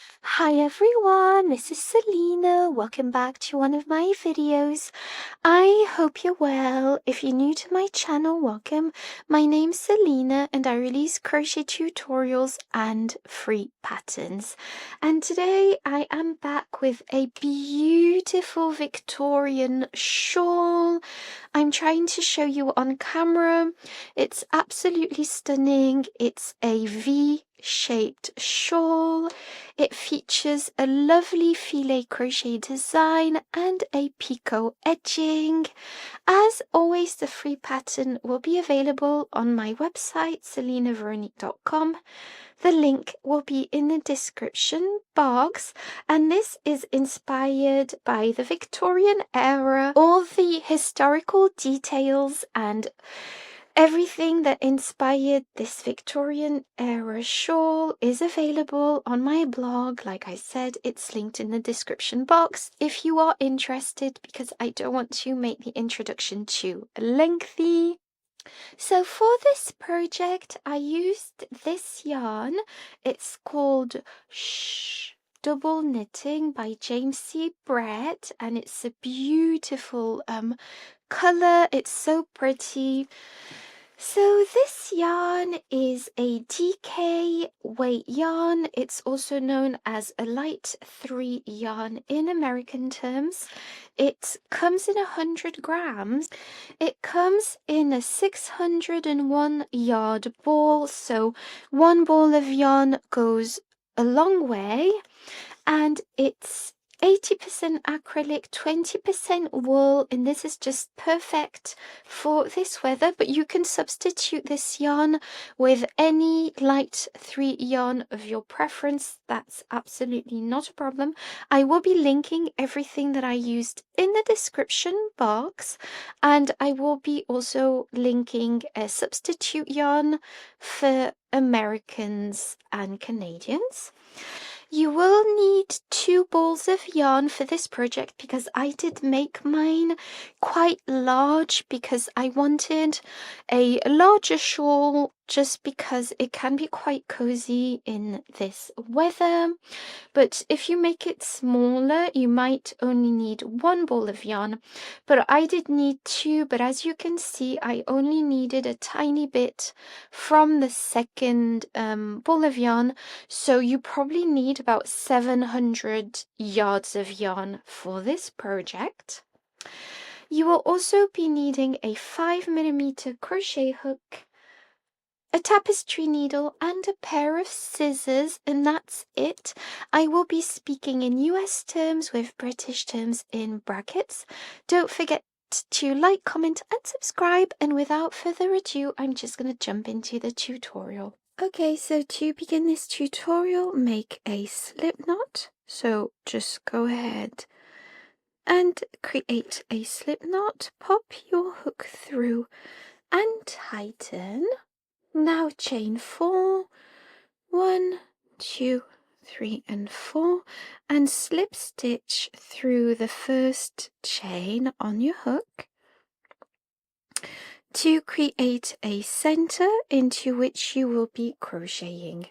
Hi everyone, this is Selina. Welcome back to one of my videos. I hope you're well. If you're new to my channel, welcome. My name's Selina and I release crochet tutorials and free patterns. And today I am back with a beautiful Victorian shawl. I'm trying to show you on camera. It's absolutely stunning. It's a V-shaped shawl. It features a lovely filet crochet design and a picot edging. As always, the free pattern will be available on my website, selinaveronique.com. The link will be in the description box, and this is inspired by the Victorian era. All the historical details and everything that inspired this Victorian era shawl is available on my blog. Like I said, it's linked in the description box if you are interested, because I don't want to make the introduction too lengthy. So for this project, I used this yarn. It's called Shhhh Double Knitting by James C. Brett, and it's a beautiful color. It's so pretty. So this yarn is a DK weight yarn. It's also known as a light 3 yarn in American terms. It comes in 100 grams. It comes in a 601 yard ball. So one ball of yarn goes a long way, and it's 80% acrylic, 20% wool, and this is just perfect for this weather. But you can substitute this yarn with any light 3 yarn of your preference. That's absolutely not a problem. I will be linking everything that I used in the description box, and I will be also linking a substitute yarn for Americans and Canadians. You will need 2 balls of yarn for this project, because I did make mine quite large because I wanted a larger shawl, just because it can be quite cozy in this weather. But if you make it smaller, you might only need 1 ball of yarn, but I did need 2. But as you can see, I only needed a tiny bit from the second ball of yarn, so you probably need about 700 yards of yarn for this project. You will also be needing a 5mm crochet hook, a tapestry needle, and a pair of scissors, and that's it. I will be speaking in US terms with British terms in brackets. Don't forget to like, comment, and subscribe, and without further ado, I'm just going to jump into the tutorial. Okay, so to begin this tutorial, make a slip knot. So just go ahead and create a slip knot, pop your hook through and tighten. Now chain 4, 1, 2, 3 and 4, and slip stitch through the first chain on your hook to create a center into which you will be crocheting.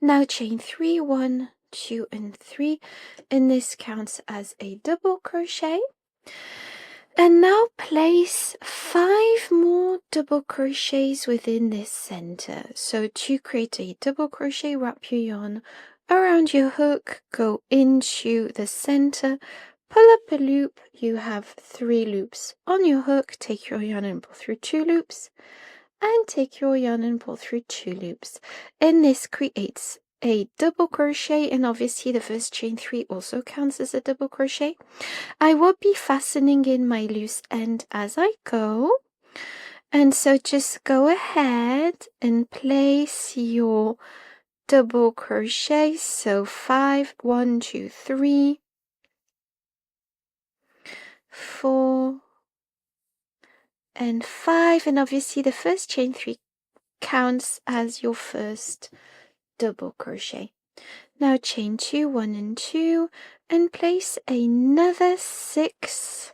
Now chain 3, 1, 2 and 3, and this counts as a double crochet. And now place 5 more double crochets within this center. So to create a double crochet, wrap your yarn around your hook, go into the center, pull up a loop. You have 3 loops on your hook. Take your yarn and pull through 2 loops, and take your yarn and pull through 2 loops, and this creates a double crochet. And obviously the first chain 3 also counts as a double crochet. I will be fastening in my loose end as I go, and so just go ahead and place your double crochet. So 5, 1, 2, 3, 4 and 5, and obviously the first chain 3 counts as your first double crochet. Now chain 2, 1 and 2, and place another 6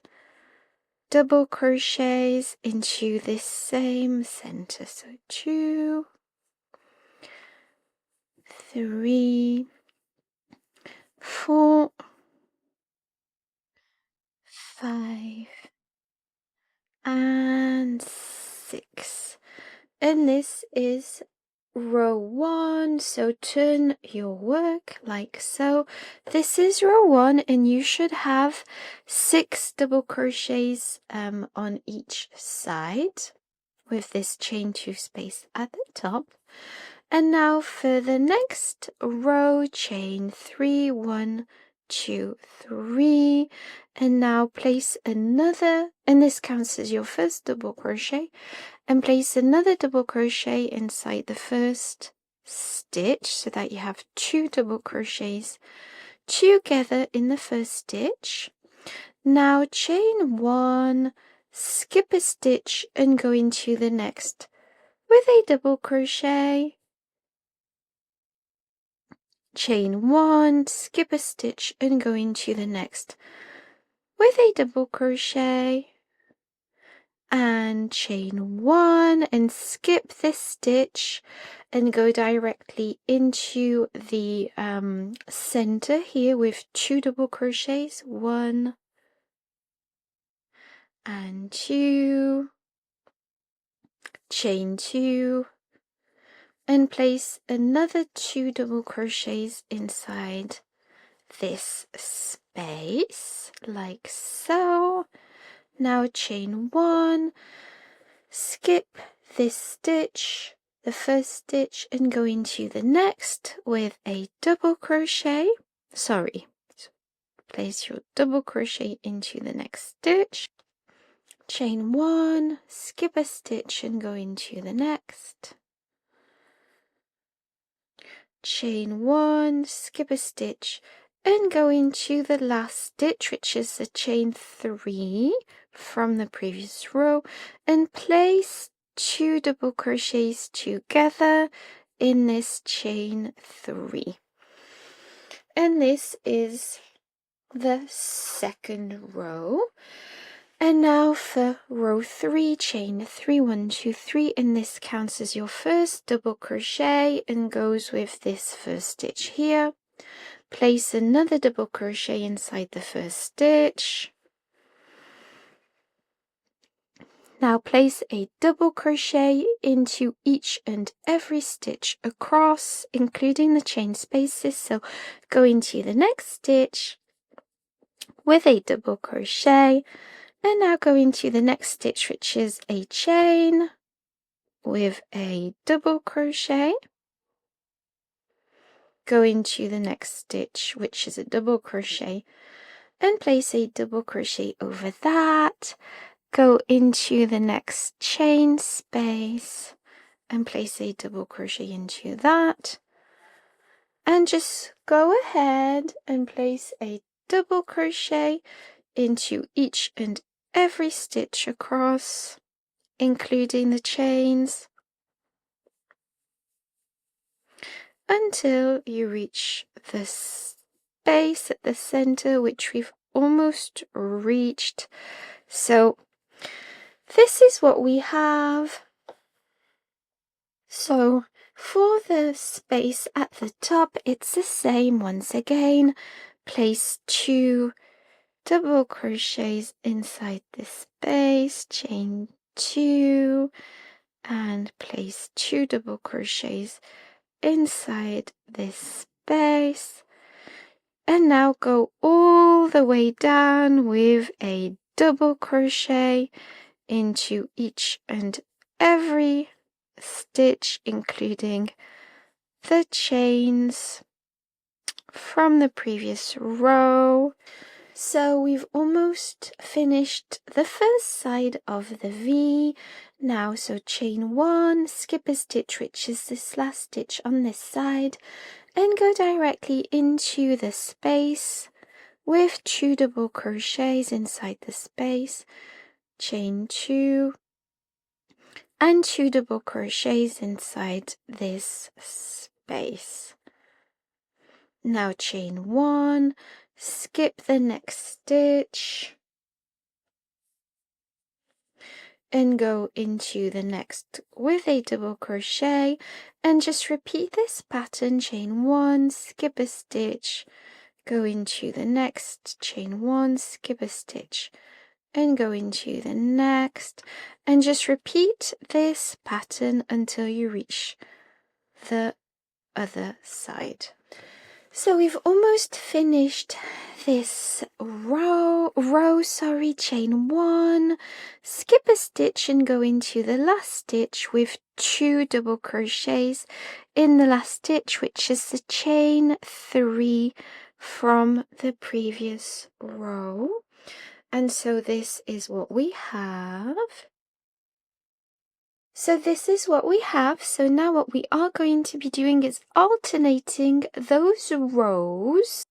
double crochets into this same center. So 2, 3, 4, 5 and 6, and this is row 1. So turn your work like so. This is row 1, and you should have 6 double crochets on each side with this chain 2 space at the top. And now for the next row, chain 3, 1, 2, 3, and now place another, and this counts as your first double crochet, and place another double crochet inside the first stitch so that you have 2 double crochets together in the first stitch. Now chain 1, skip a stitch and go into the next with a double crochet. Chain 1, skip a stitch and go into the next with a double crochet, and chain 1 and skip this stitch and go directly into the center here with 2 double crochets, 1 and 2, chain 2, and place another 2 double crochets inside this space like so. Now chain 1, skip this stitch, the first stitch, and go into the next with a double crochet. Place your double crochet into the next stitch. Chain 1, skip a stitch and go into the next. Chain 1, skip a stitch and go into the last stitch, which is the chain 3 from the previous row, and place 2 double crochets together in this chain 3. And this is the second row. And now for row 3, chain 3, 1, 2, 3, and this counts as your first double crochet and goes with this first stitch here. Place another double crochet inside the first stitch. Now place a double crochet into each and every stitch across, including the chain spaces. So go into the next stitch with a double crochet, and now go into the next stitch, which is a chain with a double crochet. Go into the next stitch, which is a double crochet, and place a double crochet over that. Go into the next chain space and place a double crochet into that, and just go ahead and place a double crochet into each and every stitch across, including the chains, until you reach the space at the center, which we've almost reached. So this is what we have. So for the space at the top, it's the same once again. Place 2 double crochets inside this space, chain 2, and place 2 double crochets inside this space, and now go all the way down with a double crochet into each and every stitch, including the chains from the previous row. So we've almost finished the first side of the V. Now, so chain 1, skip a stitch, which is this last stitch on this side, and go directly into the space with 2 double crochets inside the space, chain 2, and 2 double crochets inside this space. Now chain 1, skip the next stitch, and go into the next with a double crochet, and just repeat this pattern, chain 1, skip a stitch, go into the next, chain 1, skip a stitch, and go into the next, and just repeat this pattern until you reach the other side. So we've almost finished this row, chain 1, skip a stitch and go into the last stitch with 2 double crochets in the last stitch, which is the chain 3 from the previous row. And so this is what we have. So now what we are going to be doing is alternating those rows.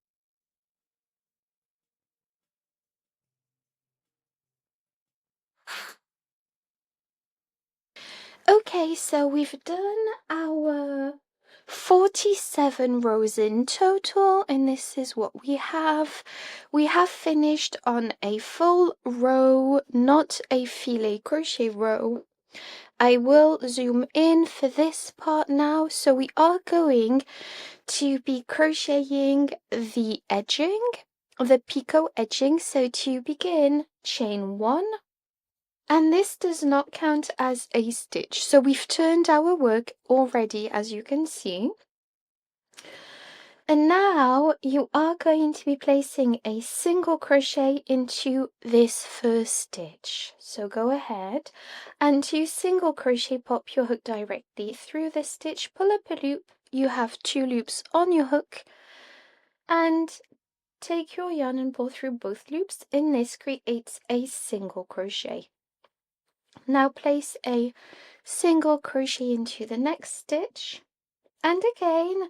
Okay, so we've done our 47 rows in total, and this is what we have. We have finished on a full row, not a filet crochet row. I will zoom in for this part now. So we are going to be crocheting the edging, the picot edging. So to begin, chain 1. And this does not count as a stitch. So we've turned our work already, as you can see. And now you are going to be placing a single crochet into this first stitch. So go ahead and to single crochet, pop your hook directly through the stitch, pull up a loop. You have 2 loops on your hook, and take your yarn and pull through both loops, and this creates a single crochet. Now place a single crochet into the next stitch, and again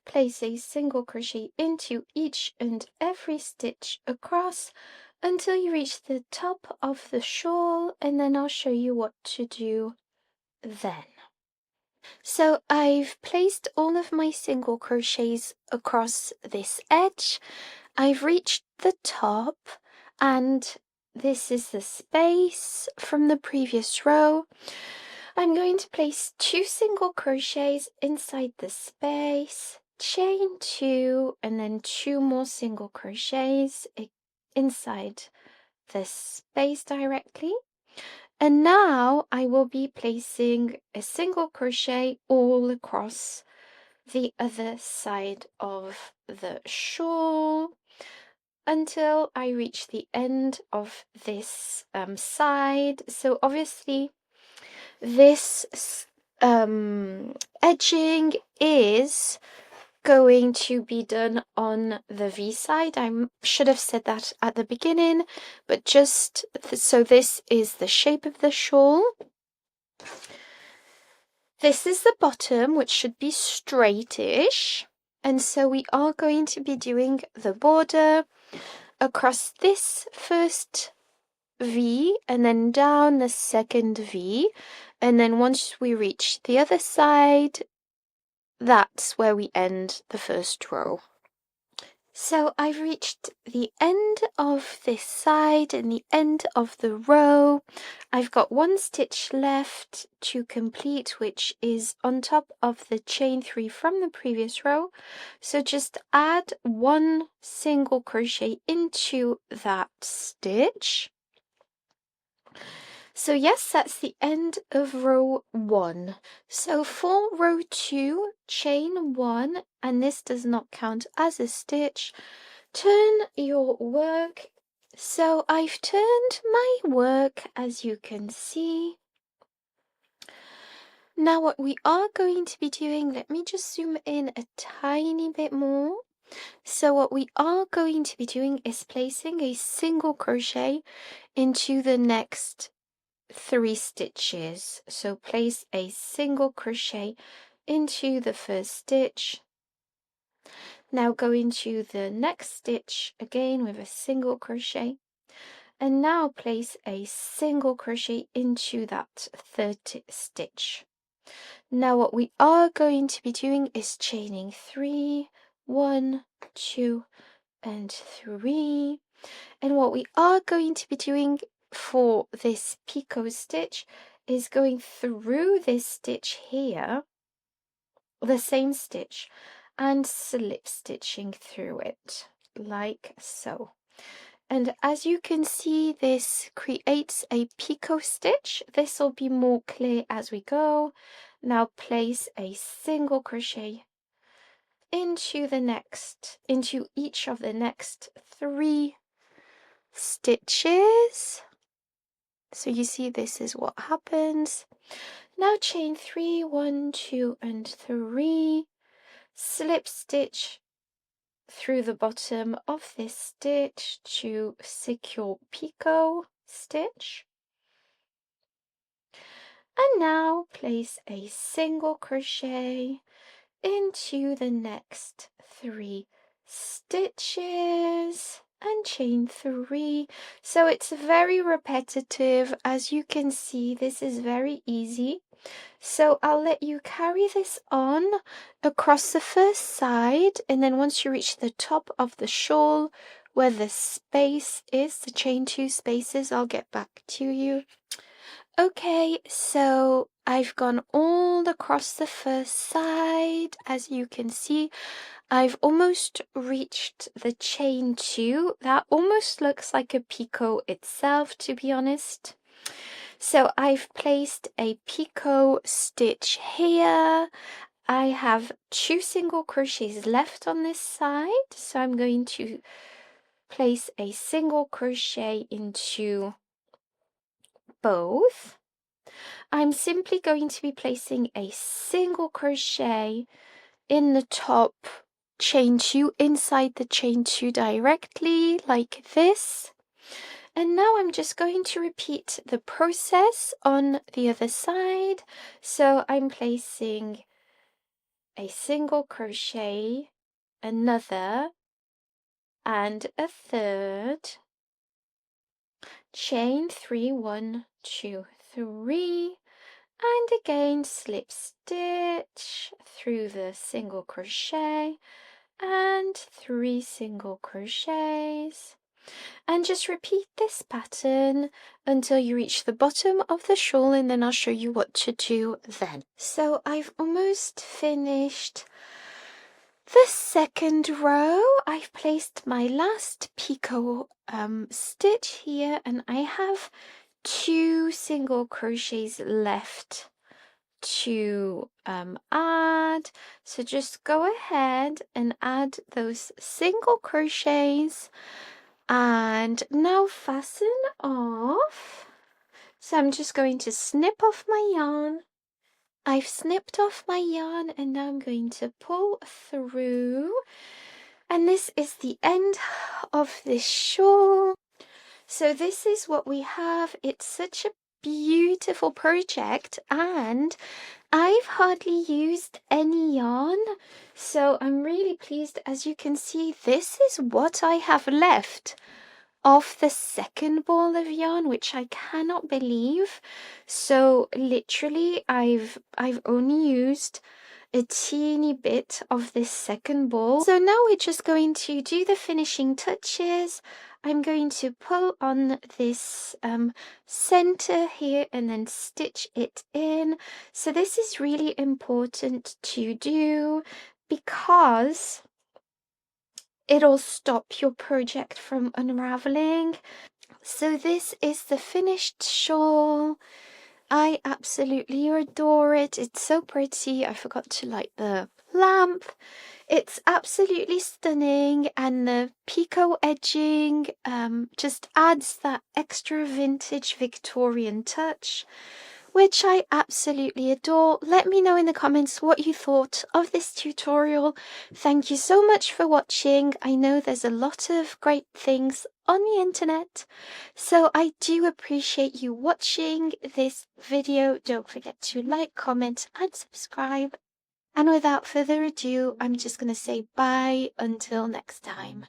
place a single crochet into each and every stitch across until you reach the top of the shawl, and then I'll show you what to do then. So I've placed all of my single crochets across this edge. I've reached the top, and this is the space from the previous row. I'm going to place 2 single crochets inside the space, chain 2, and then 2 more single crochets inside the space directly. And now I will be placing a single crochet all across the other side of the shawl until I reach the end of this side. So obviously this edging is going to be done on the V side. I should have said that at the beginning, but just so this is the shape of the shawl. This is the bottom, which should be straightish, and so we are going to be doing the border across this first V and then down the second V, and then once we reach the other side, that's where we end the first row. So I've reached the end of this side and the end of the row. I've got 1 stitch left to complete, which is on top of the chain 3 from the previous row. So just add 1 single crochet into that stitch. So yes, that's the end of row 1. So for row 2, chain 1, and this does not count as a stitch. Turn your work. So I've turned my work, as you can see. Now what we are going to be doing, let me just zoom in a tiny bit more. So what we are going to be doing is placing a single crochet into the next 3 stitches. So place a single crochet into the first stitch. Now go into the next stitch again with a single crochet, and now place a single crochet into that 3rd stitch. Now what we are going to be doing is chaining 3, 1, 2, and 3. And what we are going to be doing for this picot stitch is going through this stitch here, the same stitch, and slip stitching through it. like so. And as you can see, this creates a picot stitch. This will be more clear as we go. Now place a single crochet into each of the next 3 stitches. So you see, this is what happens. Now chain 3, 1, 2, and 3, slip stitch through the bottom of this stitch to secure picot stitch. And now place a single crochet into the next 3 stitches and chain 3. So it's very repetitive. As you can see, this is very easy. So I'll let you carry this on across the first side, and then once you reach the top of the shawl where the space is, the chain 2 spaces, I'll get back to you. Okay, so I've gone all across the first side. As you can see, I've almost reached the chain 2. That almost looks like a picot itself, to be honest. So I've placed a picot stitch here. I have 2 single crochets left on this side, so I'm going to place a single crochet into both. I'm simply going to be placing a single crochet in the top chain 2 inside the chain 2 directly like this. And now I'm just going to repeat the process on the other side. So I'm placing a single crochet, another, and a third, chain 3, 1, 2, 3, and again slip stitch through the single crochet and 3 single crochets. And just repeat this pattern until you reach the bottom of the shawl, and then I'll show you what to do then. So I've almost finished the second row. I've placed my last picot stitch here, and I have 2 single crochets left to add. So just go ahead and add those single crochets. And now fasten off. So I'm just going to snip off my yarn. I've snipped off my yarn, and now I'm going to pull through. And this is the end of this shawl. So this is what we have. It's such a beautiful project, and I've hardly used any yarn, so I'm really pleased. As you can see, this is what I have left of the second ball of yarn, which I cannot believe. So literally I've only used a teeny bit of this second ball. So now we're just going to do the finishing touches. I'm going to pull on this center here and then stitch it in. So this is really important to do because it'll stop your project from unraveling. So this is the finished shawl. I absolutely adore it. It's so pretty. I forgot to light the lamp. It's absolutely stunning, and the picot edging just adds that extra vintage Victorian touch, which I absolutely adore. Let me know in the comments what you thought of this tutorial. Thank you so much for watching. I know there's a lot of great things on the internet, so I do appreciate you watching this video. Don't forget to like, comment, and subscribe. And without further ado, I'm just going to say bye until next time.